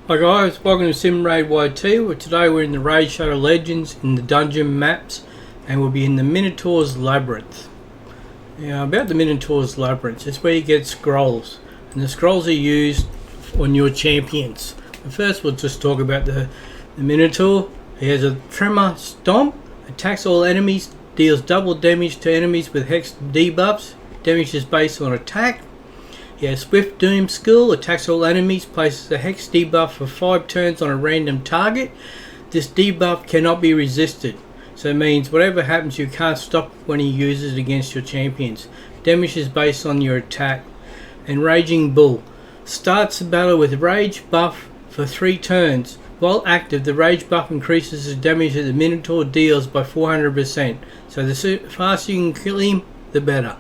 Hi guys, welcome to Sim Raid YT. Today we're in the Raid Shadow Legends in the dungeon maps, and we'll be in the Minotaur's Labyrinth. Now about the Minotaur's Labyrinth, it's where you get scrolls, and the scrolls are used on your champions. But first we'll just talk about the Minotaur. He has a Tremor Stomp, attacks all enemies, deals double damage to enemies with hex debuffs, damage is based on attack. He has Swift Doom skill, attacks all enemies, places a hex debuff for 5 turns on a random target. This debuff cannot be resisted, so it means whatever happens you can't stop when he uses it against your champions. Damage is based on your attack. And Raging Bull starts the battle with Rage buff for 3 turns. While active, the Rage buff increases the damage that the Minotaur deals by 400%, so the faster you can kill him, the better.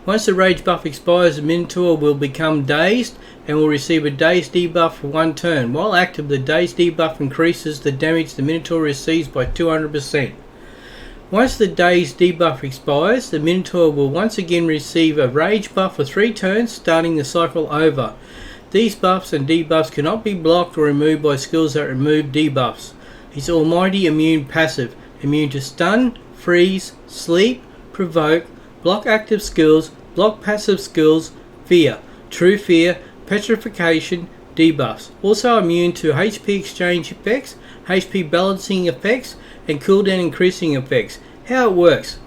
Once the Rage buff expires, the Minotaur will become dazed and will receive a dazed debuff for 1 turn. While active, the dazed debuff increases the damage the Minotaur receives by 200%. Once the dazed debuff expires, the Minotaur will once again receive a Rage buff for 3 turns, starting the cycle over. These buffs and debuffs cannot be blocked or removed by skills that remove debuffs. His Almighty Immune passive, immune to stun, freeze, sleep, provoke, block active skills, block passive skills, fear, true fear, petrification, debuffs. Also immune to HP exchange effects, HP balancing effects, and cooldown increasing effects. How it works.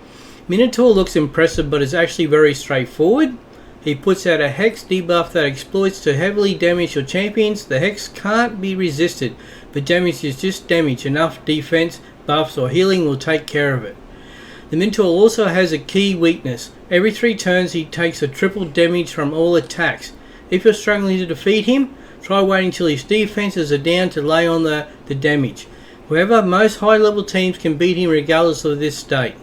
Minotaur looks impressive but is actually very straightforward. He puts out a hex debuff that exploits to heavily damage your champions. The hex can't be resisted, but damage is just damage. Enough defense, buffs or healing will take care of it. The Minotaur also has a key weakness. Every 3 turns he takes a triple damage from all attacks. If you're struggling to defeat him, try waiting till his defenses are down to lay on the damage. However, most high level teams can beat him regardless of this state.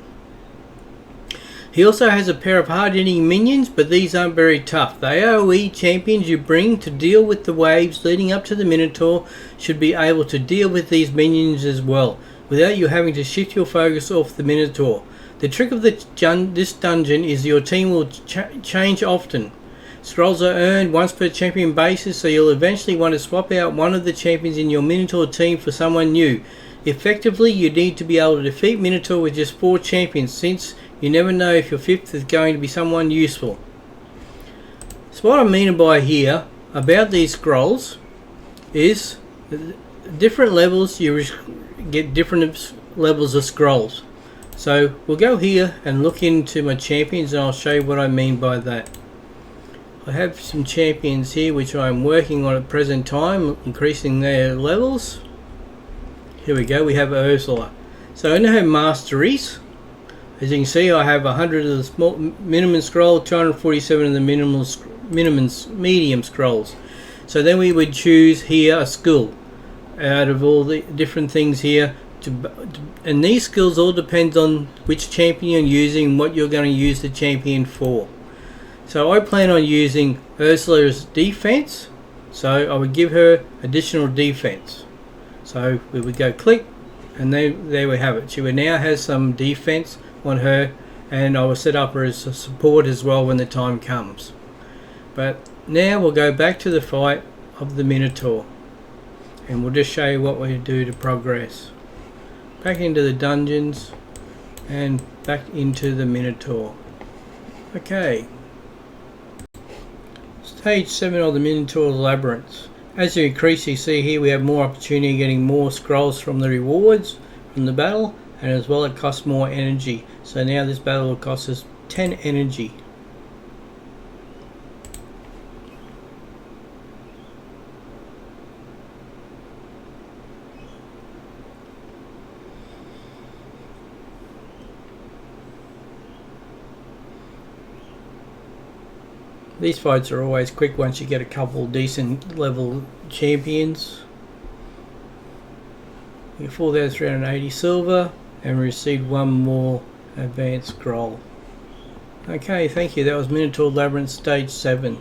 He also has a pair of hard hitting minions, but these aren't very tough. The AoE champions you bring to deal with the waves leading up to the Minotaur should be able to deal with these minions as well, without you having to shift your focus off the Minotaur. The trick of this dungeon is your team will change often. Scrolls are earned once per champion basis, so you'll eventually want to swap out one of the champions in your Minotaur team for someone new. Effectively, you need to be able to defeat Minotaur with just 4 champions, since you never know if your 5th is going to be someone useful. So what I mean by here about these scrolls is different levels you get different levels of scrolls. So we'll go here and look into my champions and I'll show you what I mean by that. I have some champions here which I'm working on at present time, increasing their levels. Here we go, we have Ursula. So in her masteries, as you can see, I have 100 of the small minimum scroll, 247 of the medium scrolls. So then we would choose here a skill out of all the different things here. And these skills all depend on which champion you're using and what you're going to use the champion for. So I plan on using Ursula's defense, so I would give her additional defense. So we would go click, and there we have it. She would now has some defense on her, and I will set up her as a support as well when the time comes. But now we'll go back to the fight of the Minotaur, and we'll just show you what we do to progress. Back into the dungeons and back into the Minotaur. Okay. Stage 7 of the Minotaur Labyrinth. As you increase, you see here we have more opportunity of getting more scrolls from the rewards from the battle, and as well it costs more energy. So now this battle will cost us 10 energy. These fights are always quick once you get a couple decent level champions. We get 4,380 silver and we received 1 more advanced scroll. Okay, thank you. That was Minotaur Labyrinth Stage 7.